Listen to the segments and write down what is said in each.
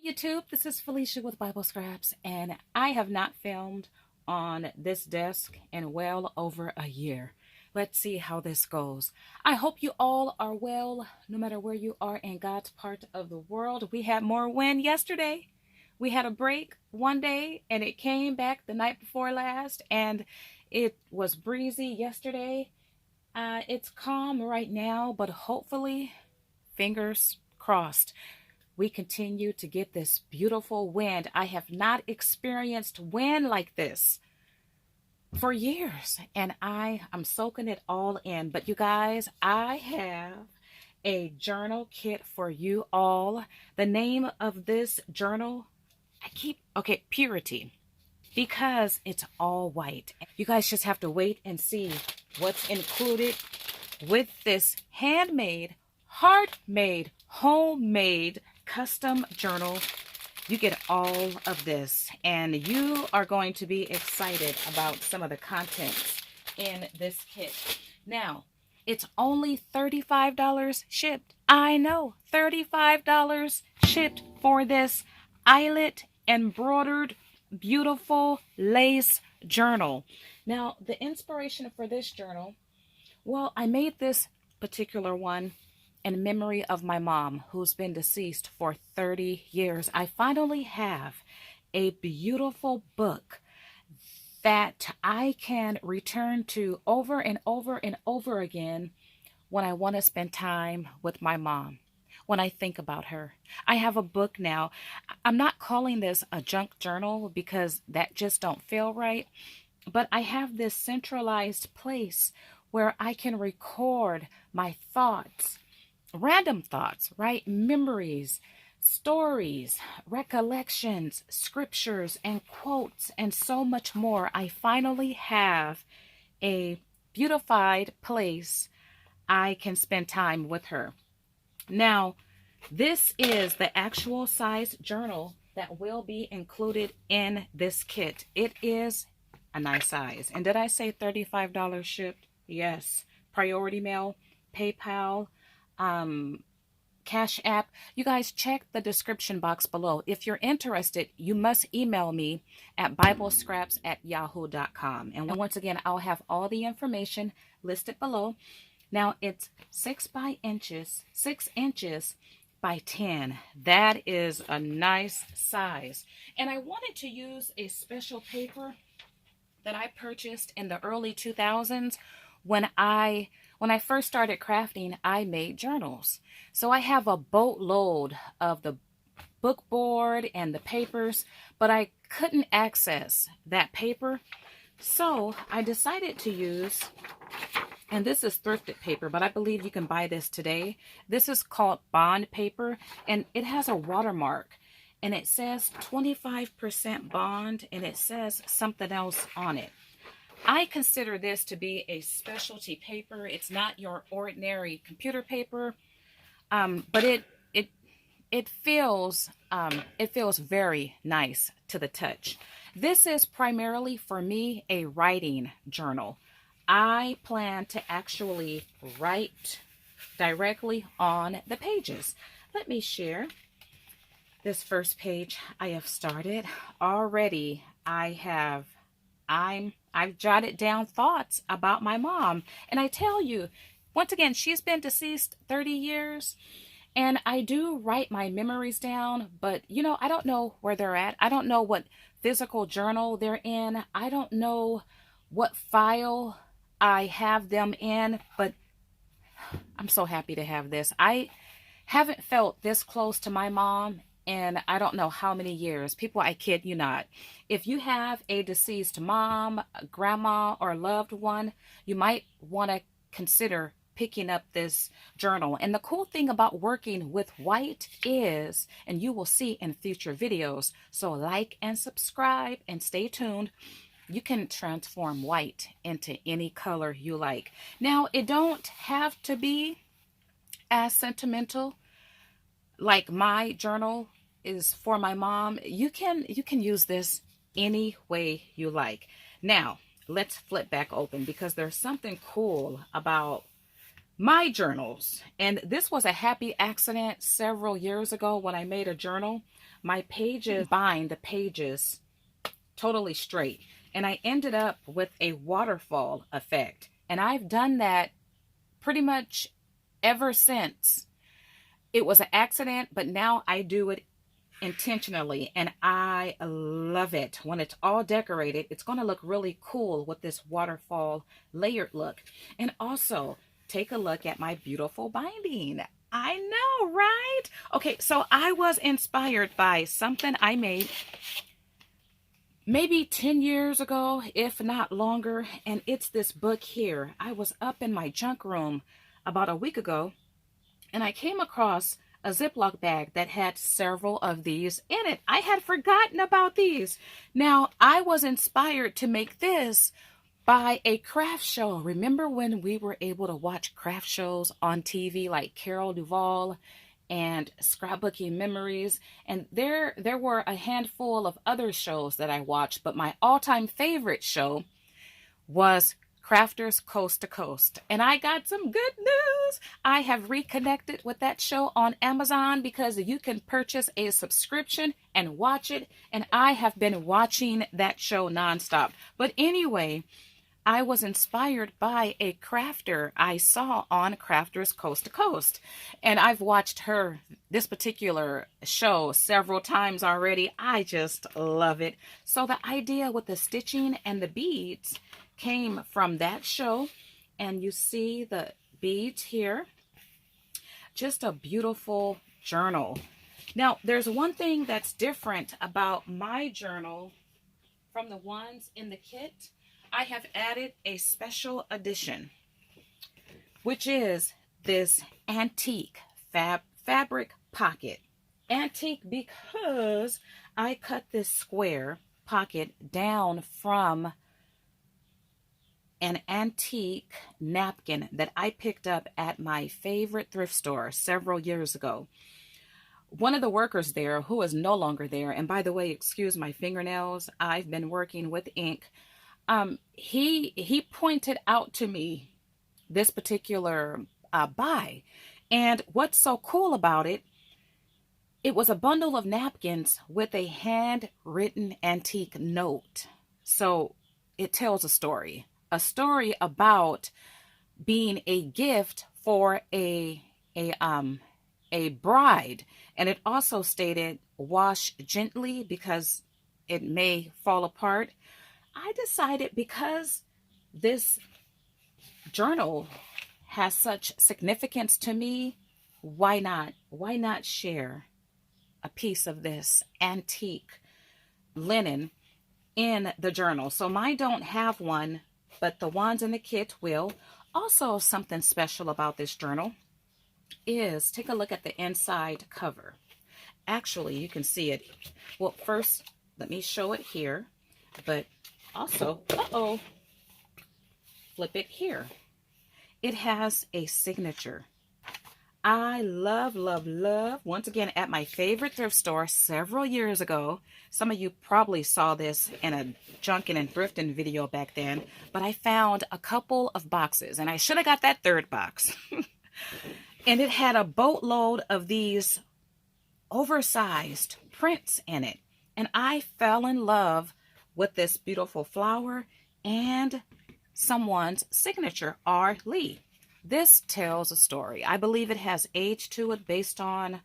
YouTube, this is Felicia with Bible Scraps, and I have not filmed on this desk in well over a year. Let's see how this goes. I hope you all are well, no matter where you are in God's part of the world. We had more wind yesterday. We had a break one day, and it came back the night before last, and it was breezy yesterday. It's calm right now, but hopefully, fingers crossed, we continue to get this beautiful wind. I have not experienced wind like this for years, and I'm soaking it all in. But you guys, I have a journal kit for you all. The name of this journal, Purity, because it's all white. You guys just have to wait and see what's included with this handmade, heart-made, homemade custom journal. You get all of this, and you are going to be excited about some of the contents in this kit. Now, it's only $35 shipped. I know, $35 shipped for this eyelet embroidered beautiful lace journal. Now, the inspiration for this journal, well, I made this particular one in memory of my mom, who's been deceased for 30 years. I finally have a beautiful book that I can return to over and over and over again when I want to spend time with my mom, when I think about her. I have a book now. I'm not calling this a junk journal because that just don't feel right, but I have this centralized place where I can record my thoughts, random thoughts, right? Memories, stories, recollections, scriptures, and quotes, and so much more. I finally have a beautified place I can spend time with her. Now, this is the actual size journal that will be included in this kit. It is a nice size. And did I say $35 shipped? Yes. Priority mail, PayPal, Cash App. You guys check the description box below. If you're interested, you must email me at biblescraps@yahoo.com. And once again, I'll have all the information listed below. Now, it's 6 inches by 10. That is a nice size. And I wanted to use a special paper that I purchased in the early 2000s when I first started crafting. I made journals. So I have a boatload of the book board and the papers, but I couldn't access that paper. So I decided to use, and this is thrifted paper, but I believe you can buy this today. This is called bond paper, and it has a watermark, and it says 25% bond, and it says something else on it. I consider this to be a specialty paper. It's not your ordinary computer paper, but it feels very nice to the touch. This is primarily for me a writing journal. I plan to actually write directly on the pages. Let me share this first page I have started already. I've jotted down thoughts about my mom. And I tell you, once again, she's been deceased 30 years. And I do write my memories down, but I don't know where they're at. I don't know what physical journal they're in. I don't know what file I have them in, but I'm so happy to have this. I haven't felt this close to my mom in I don't know how many years. People, I kid you not. If you have a deceased mom, grandma, or loved one, you might want to consider picking up this journal. And the cool thing about working with white is, and you will see in future videos, so like and subscribe and stay tuned, you can transform white into any color you like. Now, it don't have to be as sentimental like my journal is for my mom. You can use this any way you like. Now, let's flip back open because there's something cool about my journals. And this was a happy accident several years ago when I made a journal. my pages, bind the pages totally straight. And I ended up with a waterfall effect. And I've done that pretty much ever since. It was an accident, but now I do it intentionally, and I love it. When it's all decorated, it's going to look really cool with this waterfall layered look. And also, take a look at my beautiful binding. I know, right? Okay, so I was inspired by something I made maybe 10 years ago, if not longer, and it's this book here. I was up in my junk room about a week ago, and I came across a Ziploc bag that had several of these in it. I had forgotten about these. Now, I was inspired to make this by a craft show. Remember when we were able to watch craft shows on TV like Carol Duvall and Scrapbooking Memories? And there were a handful of other shows that I watched, but my all-time favorite show was Crafters Coast to Coast. And I got some good news. I have reconnected with that show on Amazon because you can purchase a subscription and watch it. And I have been watching that show nonstop. But anyway, I was inspired by a crafter I saw on Crafters Coast to Coast. And I've watched this particular show several times already. I just love it. So the idea with the stitching and the beads came from that show, and you see the beads here. Just a beautiful journal. Now, there's one thing that's different about my journal from the ones in the kit. I have added a special edition, which is this antique fabric pocket. Antique because I cut this square pocket down from an antique napkin that I picked up at my favorite thrift store several years ago. One of the workers there, who is no longer there, and by the way, excuse my fingernails, I've been working with ink. He pointed out to me this particular buy, and what's so cool about it, it was a bundle of napkins with a handwritten antique note. So it tells a story about being a gift for a bride. And it also stated, wash gently because it may fall apart. I decided, because this journal has such significance to me, why not share a piece of this antique linen in the journal? So mine don't have one, but the ones in the kit will. Also, something special about this journal is, take a look at the inside cover. Actually, you can see it. Well, first, let me show it here, but also, flip it here. It has a signature. I love, love, love, once again, at my favorite thrift store several years ago. Some of you probably saw this in a junking and thrifting video back then, but I found a couple of boxes, and I should have got that third box. And it had a boatload of these oversized prints in it. And I fell in love with this beautiful flower and someone's signature, R. Lee. This tells a story. I believe it has age to it based on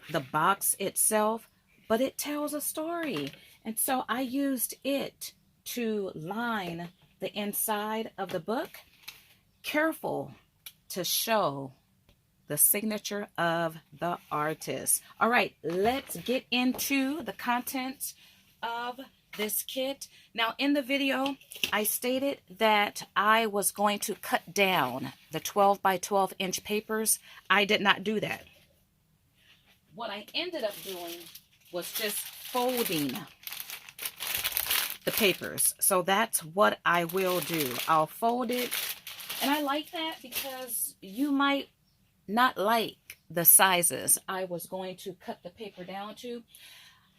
the box itself, but it tells a story. And so I used it to line the inside of the book, careful to show the signature of the artist. All right, let's get into the contents of this kit. Now, in the video, I stated that I was going to cut down the 12 by 12 inch papers. I did not do that. What I ended up doing was just folding the papers. So that's what I will do. I'll fold it. And I like that because you might not like the sizes I was going to cut the paper down to.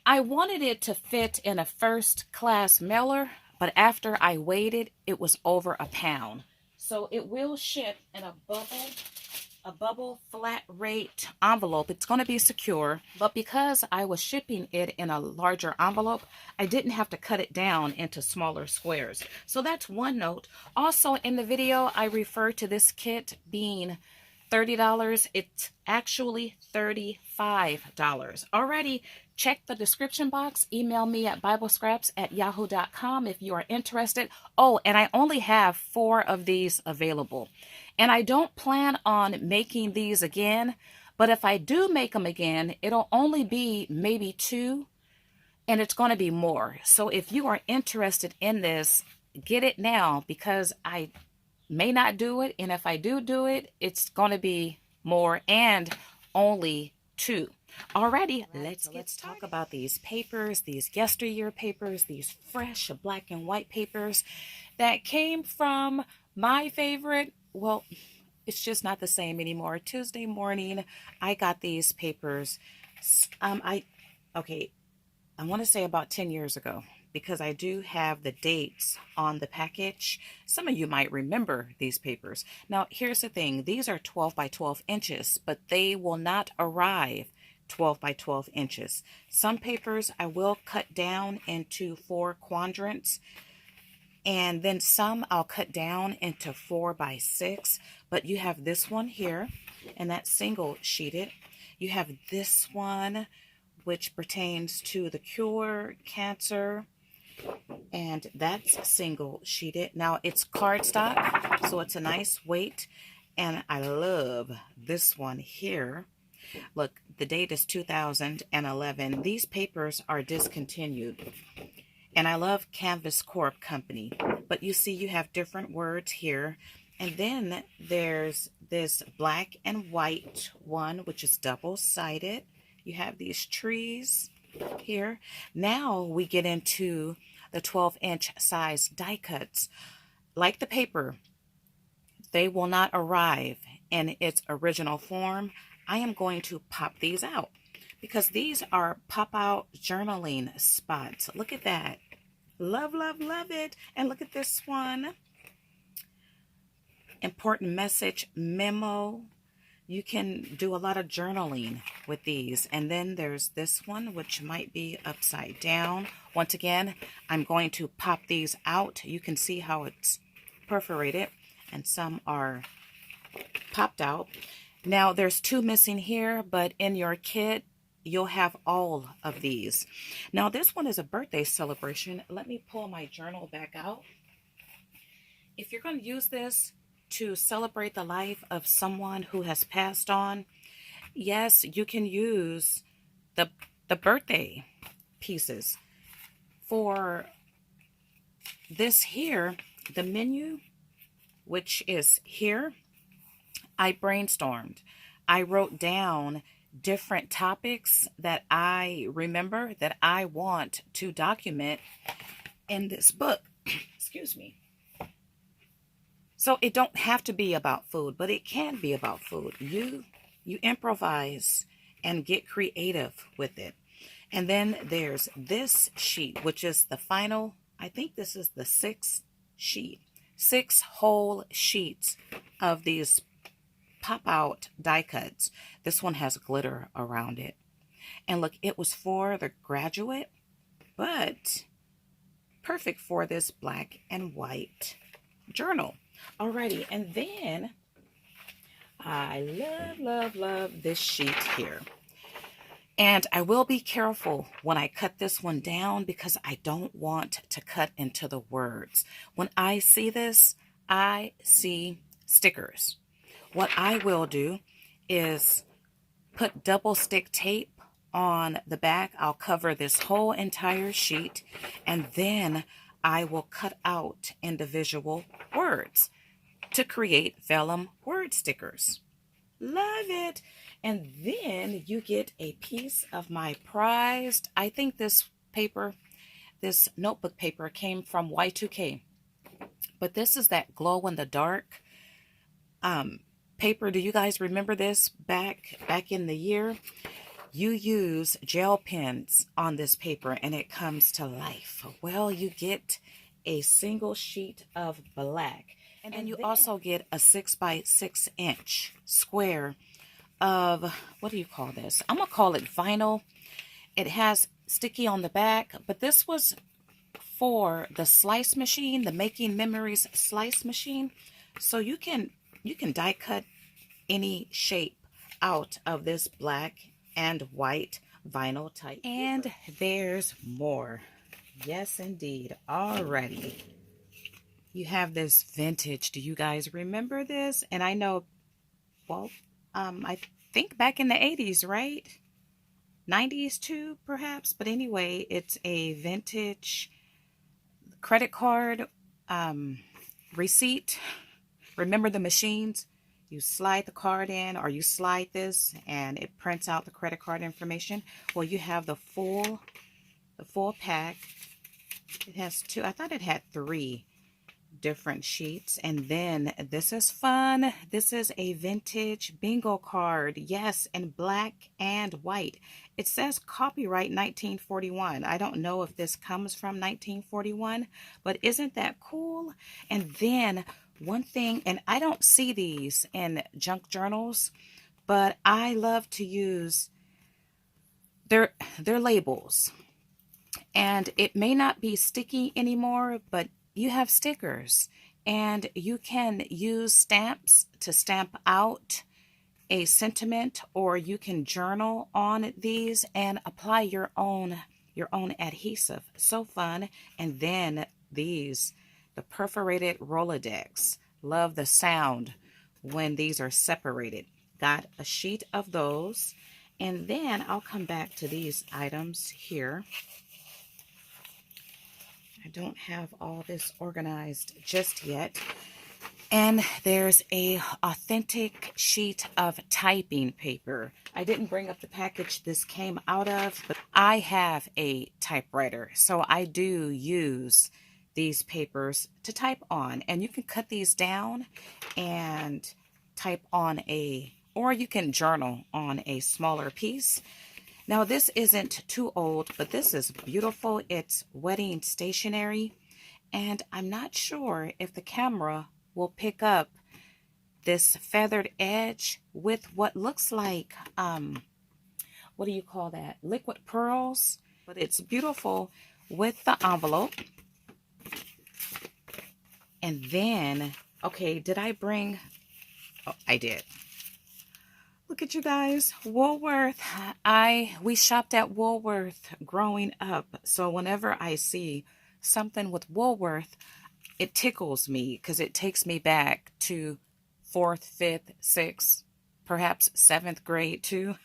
I wanted it to fit in a first class mailer, but after I weighed it, it was over a pound. So it will ship in a bubble a bubble flat rate envelope. It's going to be secure, but because I was shipping it in a larger envelope, I didn't have to cut it down into smaller squares. So that's one note. Also in the video, I refer to this kit being $30. It's actually $35. Already, check the description box. Email me at biblescraps@yahoo.com if you are interested. Oh, and I only have 4 of these available. And I don't plan on making these again, but if I do make them again, it'll only be maybe 2, and it's going to be more. So if you are interested in this, get it now, because I may not do it, and if I do it, it's going to be more and only 2. Alrighty, let's talk about these papers, these yesteryear papers, these fresh black and white papers that came from my favorite. Well, it's just not the same anymore. Tuesday morning, I got these papers. I want to say about 10 years ago, because I do have the dates on the package. Some of you might remember these papers. Now, here's the thing. These are 12 by 12 inches, but they will not arrive 12 by 12 inches. Some papers I will cut down into 4 quadrants, and then some I'll cut down into 4 by 6. But you have this one here, and that's single sheeted. You have this one, which pertains to the cure cancer, and that's single sheeted. Now it's cardstock, so it's a nice weight, and I love this one here. Look, the date is 2011. These papers are discontinued, and I love Canvas Corp Company, but you see you have different words here. And then there's this black and white one, which is double-sided. You have these trees here. Now we get into the 12-inch size die cuts. Like the paper, they will not arrive in its original form. I am going to pop these out, because these are pop-out journaling spots. Look at that. Love, love, love it. And look at this one. Important message memo. You can do a lot of journaling with these. And then there's this one, which might be upside down. Once again, I'm going to pop these out. You can see how it's perforated, and some are popped out. Now there's 2 missing here, but in your kit, you'll have all of these. Now this one is a birthday celebration. Let me pull my journal back out. If you're going to use this to celebrate the life of someone who has passed on, yes, you can use the birthday pieces. For this here, the menu, which is here, I brainstormed. I wrote down different topics that I remember that I want to document in this book. Excuse me. So it don't have to be about food, but it can be about food. You improvise and get creative with it. And then there's this sheet, which is the final, I think this is the 6th sheet. 6 whole sheets of these pop-out die cuts. This one has glitter around it. And look, it was for the graduate, but perfect for this black and white journal. Alrighty, and then I love this sheet here. And I will be careful when I cut this one down, because I don't want to cut into the words. When I see this, I see stickers. What I will do is put double stick tape on the back. I'll cover this whole entire sheet, and then I will cut out individual words to create vellum word stickers. Love it. And then you get a piece of my prized, I think this paper, this notebook paper came from Y2K, but this is that glow in the dark paper. Do you guys remember this back in the year? You use gel pens on this paper and it comes to life. Well, you get a single sheet of black. And then you also get a 6 by 6 inch square of, what do you call this? I'm gonna call it vinyl. It has sticky on the back, but this was for the slice machine, the Making Memories slice machine. So you can die cut any shape out of this black and white vinyl type. And there's more. Yes, indeed. Alrighty. You have this vintage. Do you guys remember this? And I know, well, I think back in the 80s, right? 90s too, perhaps. But anyway, it's a vintage credit card receipt. Remember the machines? You slide the card in, or you slide this and it prints out the credit card information. Well, you have the full pack. It has two. I thought it had 3 different sheets. And then this is fun. This is a vintage bingo card. Yes, in black and white. It says copyright 1941. I don't know if this comes from 1941, but isn't that cool? And then one thing, and I don't see these in junk journals, but I love to use their labels. And it may not be sticky anymore, but you have stickers, and you can use stamps to stamp out a sentiment, or you can journal on these and apply your own adhesive. So fun. And then these, the perforated Rolodex. Love the sound when these are separated. Got a sheet of those. And then I'll come back to these items here. I don't have all this organized just yet. And there's a authentic sheet of typing paper. I didn't bring up the package this came out of, but I have a typewriter, so I do use these papers to type on. And you can cut these down and type on or you can journal on a smaller piece. Now, this isn't too old, but this is beautiful. It's wedding stationery, and I'm not sure if the camera will pick up this feathered edge with what looks like, what do you call that? Liquid pearls, but it's beautiful with the envelope. And then, okay, did I bring, oh, I did. Look at you guys, Woolworth. We shopped at Woolworth growing up. So whenever I see something with Woolworth, it tickles me because it takes me back to 4th, 5th, 6th, perhaps 7th grade too.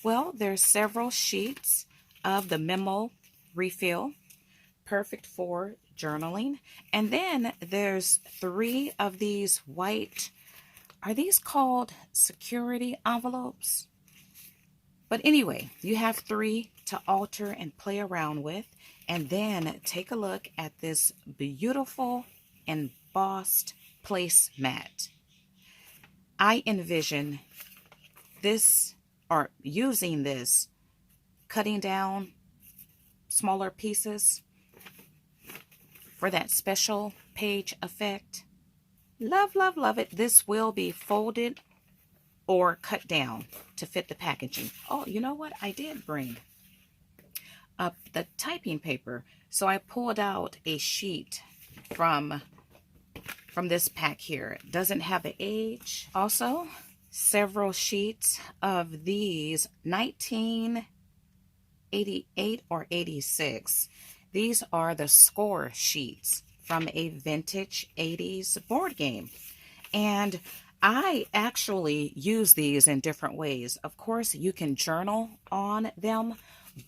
Well, there's several sheets of the memo refill, perfect for journaling. And then there's 3 of these white, are these called security envelopes? But anyway, you have 3 to alter and play around with. And then take a look at this beautiful embossed placemat. I envision this, or using this, cutting down smaller pieces for that special page effect. Love, love, love it. This will be folded or cut down to fit the packaging. Oh, you know what? I did bring up the typing paper. So I pulled out a sheet from this pack here. It doesn't have an age. Also, several sheets of these 1988 or 86. These are the score sheets from a vintage 80s board game. And I actually use these in different ways. Of course, you can journal on them,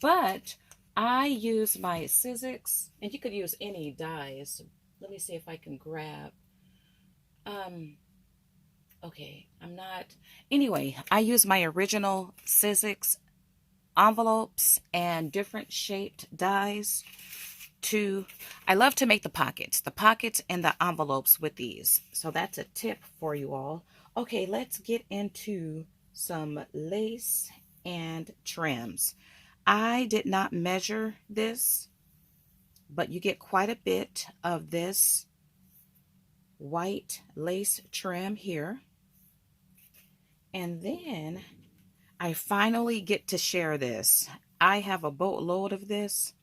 but I use my Sizzix, and you could use any dies. Let me see if I can grab. Okay, I'm not. Anyway, I use my original Sizzix envelopes and different shaped dies I love to make the pockets and the envelopes with these. So that's a tip for you all. Okay, let's get into some lace and trims. I did not measure this, but you get quite a bit of this white lace trim here. And then I finally get to share this. I have a boatload of this.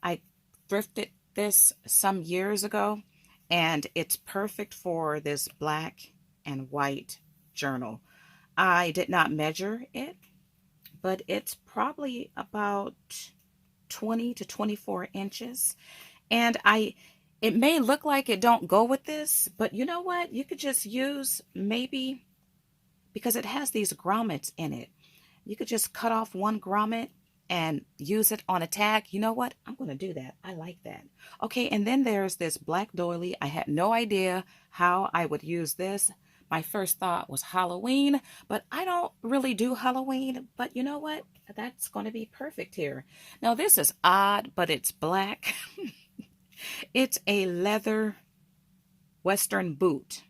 I thrifted this some years ago, and it's perfect for this black and white journal. I did not measure it, but it's probably about 20 to 24 inches. And it may look like it don't go with this, but you know what? You could just use maybe, because it has these grommets in it, you could just cut off one grommet and use it on a tag. You know what? I'm going to do that. I like that. Okay, and then there's this black doily. I had no idea how I would use this. My first thought was Halloween, but I don't really do Halloween. But you know what? That's going to be perfect here. Now, this is odd, but it's black. It's a leather Western boot.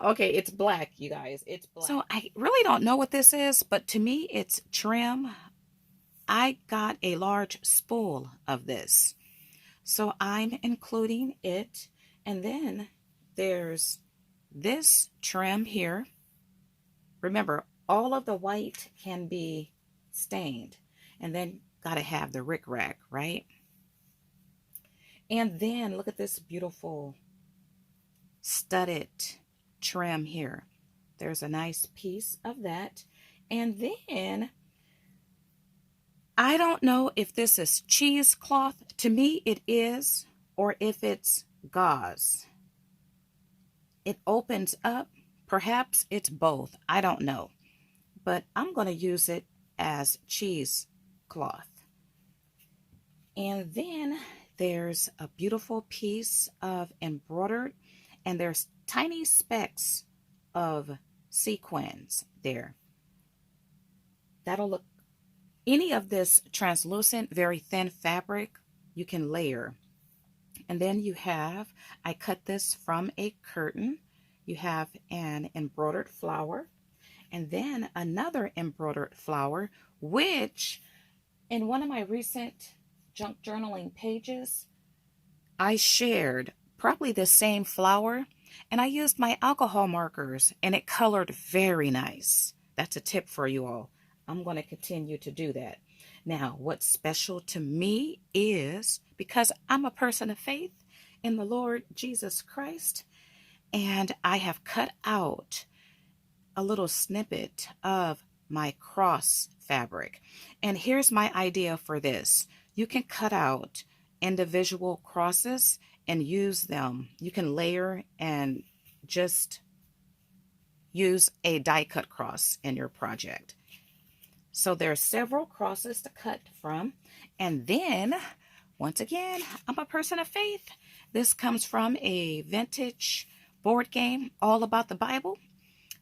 Okay, it's black, you guys. It's black. So I really don't know what this is, but to me, it's trim. I got a large spool of this, so I'm including it. And then there's this trim here. Remember, all of the white can be stained, and then gotta have the rickrack, right? And then look at this beautiful studded trim here. There's a nice piece of that. And then I don't know if this is cheesecloth. To me it is, or if it's gauze. It opens up. Perhaps it's both. I don't know. But I'm going to use it as cheesecloth. And then there's a beautiful piece of embroidered, and there's tiny specks of sequins there. That'll look, any of this translucent, very thin fabric, you can layer. And then you have, I cut this from a curtain. You have an embroidered flower, and then another embroidered flower, which in one of my recent junk journaling pages, I shared probably the same flower, and I used my alcohol markers, and it colored very nice. That's a tip for you all. I'm going to continue to do that. Now, what's special to me is, because I'm a person of faith in the Lord Jesus Christ, and I have cut out a little snippet of my cross fabric. And here's my idea for this. You can cut out individual crosses and use them. You can layer and just use a die cut cross in your project. So there are several crosses to cut from. And then, once again, I'm a person of faith. This comes from a vintage board game all about the Bible.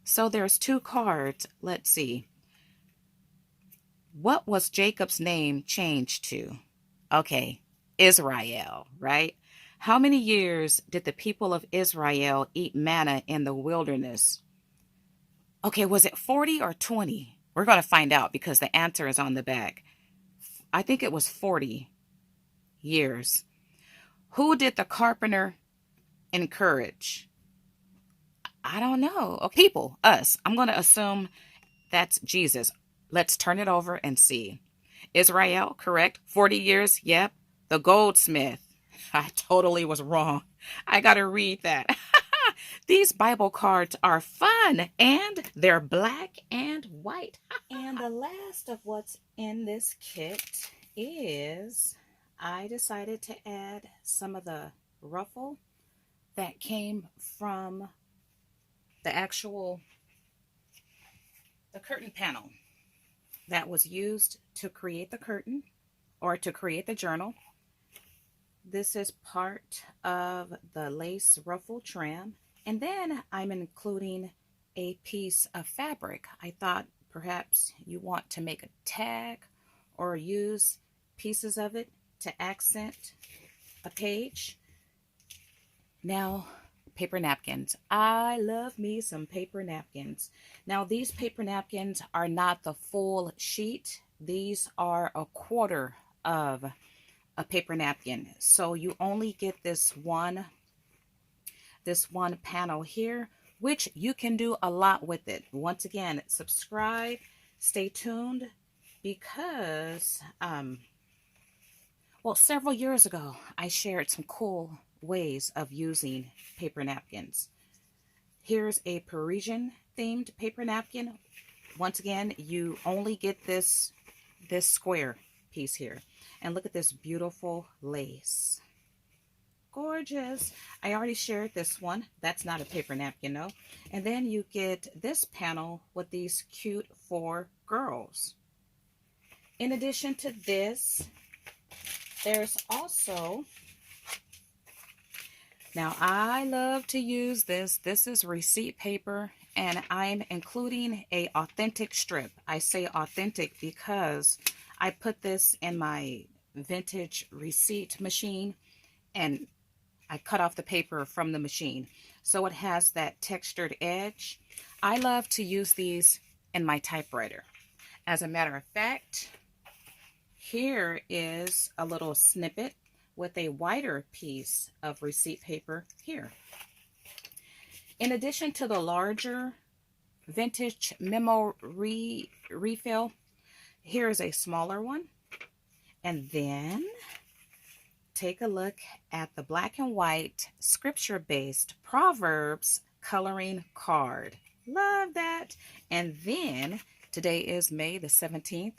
So there's 2 cards. Let's see. What was Jacob's name changed to? Okay, Israel, right? How many years did the people of Israel eat manna in the wilderness? Okay, was it 40 or 20? We're going to find out because the answer is on the back. I think it was 40 years. Who did the carpenter encourage? I don't know. Okay, people, us. I'm going to assume that's Jesus. Let's turn it over and see. Israel, correct. 40 years, yep. The goldsmith. I totally was wrong. I got to read that. These Bible cards are fun, and they're black and white. And the last of what's in this kit is, I decided to add some of the ruffle that came from the curtain panel that was used to create the curtain or to create the journal. This is part of the lace ruffle trim. And then I'm including a piece of fabric. I thought perhaps you want to make a tag or use pieces of it to accent a page. Now, paper napkins. I love me some paper napkins. Now, these paper napkins are not the full sheet. These are a quarter of a paper napkin. So you only get this one this one panel here, which you can do a lot with it. Once again, subscribe, stay tuned, because well, several years ago, I shared some cool ways of using paper napkins. Here's a Parisian themed paper napkin. Once again, you only get this square piece here. And look at this beautiful lace. Gorgeous. I already shared this one. That's not a paper napkin, no. And then you get this panel with these cute 4 girls. In addition to this, there's also, now I love to use this. This is receipt paper, and I'm including a authentic strip. I say authentic because I put this in my vintage receipt machine, and I cut off the paper from the machine, so it has that textured edge. I love to use these in my typewriter. As a matter of fact, here is a little snippet with a wider piece of receipt paper here. In addition to the larger vintage memo refill, here is a smaller one. And then take a look at the black and white scripture-based Proverbs coloring card. Love that. And then today is May the 17th.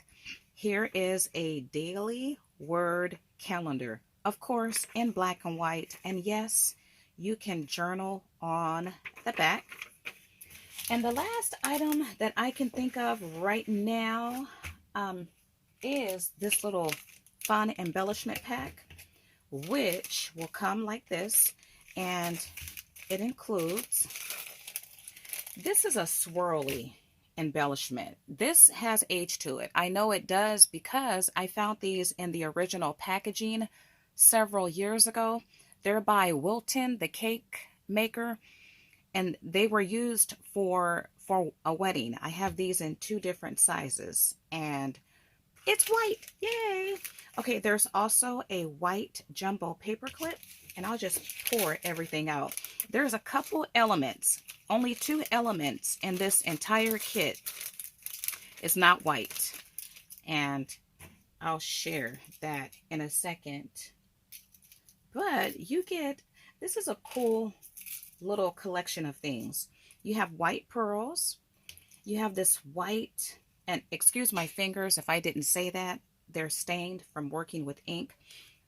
Here is a daily word calendar, of course, in black and white. And yes, you can journal on the back. And the last item that I can think of right now is this little fun embellishment pack, which will come like this, and it includes, this is a swirly embellishment. This has age to it. I know it does because I found these in the original packaging several years ago. They're by Wilton, the cake maker, and they were used for a wedding. I have these in 2 different sizes, and it's white. Yay! Okay, there's also a white jumbo paper clip, and I'll just pour everything out. There's a couple elements, only 2 elements in this entire kit. It's not white, and I'll share that in a second. But you get, this is a cool little collection of things. You have white pearls. You have this white, and excuse my fingers if I didn't say that, they're stained from working with ink.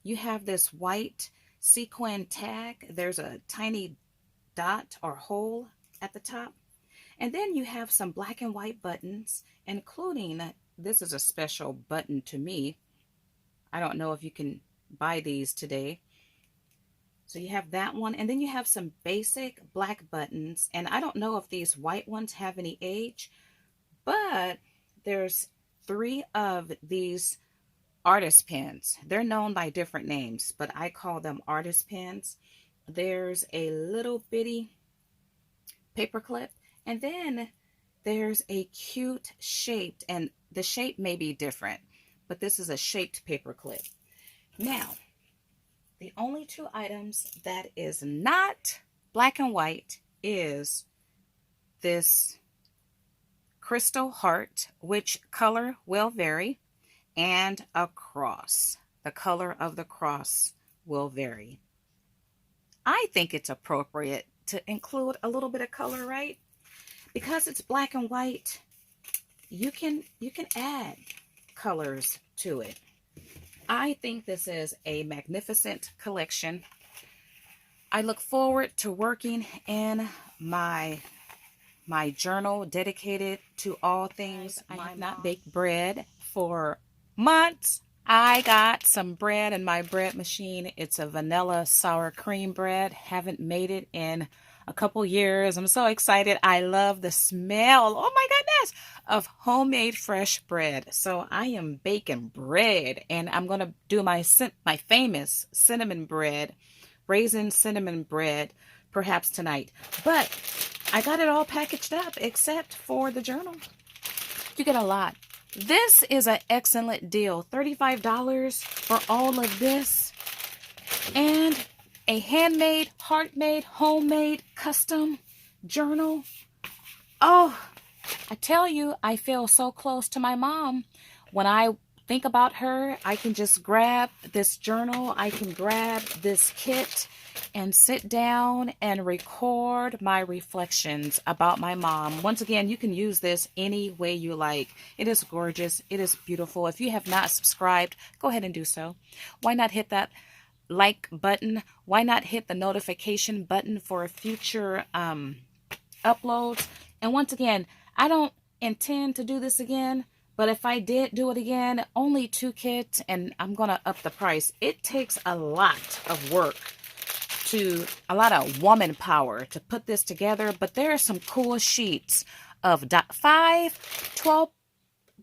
You have this white sequin tag. There's a tiny dot or hole at the top. And then you have some black and white buttons, including, this is a special button to me. I don't know if you can buy these today. So you have that one, and then you have some basic black buttons, and I don't know if these white ones have any age, but there's 3 of these artist pins. They're known by different names, but I call them artist pins. There's a little bitty paper clip, and then there's a cute shaped, and the shape may be different, but this is a shaped paper clip. Now, the only 2 items that is not black and white is this crystal heart, which color will vary, and a cross. The color of the cross will vary. I think it's appropriate to include a little bit of color, right? Because it's black and white, you can add colors to it. I think this is a magnificent collection. I look forward to working in my journal dedicated to all things. I have not baked bread for months. I got some bread in my bread machine. It's a vanilla sour cream bread. Haven't made it in a couple years. I'm so excited. I love the smell, oh my goodness, of homemade fresh bread. So I am baking bread, and I'm going to do my famous cinnamon bread, raisin cinnamon bread, perhaps tonight. But I got it all packaged up except for the journal. You get a lot. This is an excellent deal. $35 for all of this. And a handmade, heart-made, homemade, custom journal. Oh, I tell you, I feel so close to my mom. When I think about her, I can just grab this journal, I can grab this kit and sit down and record my reflections about my mom. Once again, you can use this any way you like. It is gorgeous. It is beautiful. If you have not subscribed, go ahead and do so. Why not hit that like button? Why not hit the notification button for future uploads? And once again, I don't intend to do this again, but if I did do it again, only 2 kits, and I'm going to up the price. It takes a lot of work, a lot of woman power to put this together, but there are some cool sheets of 12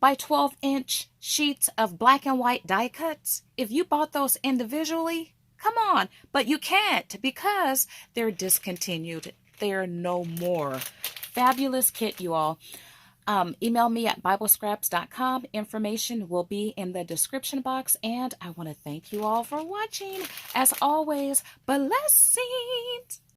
by 12 inch sheets of black and white die cuts. If you bought those individually, come on, but you can't because they're discontinued. They're no more. Fabulous kit, you all. Email me at biblescraps.com. Information will be in the description box. And I want to thank you all for watching. As always, blessings.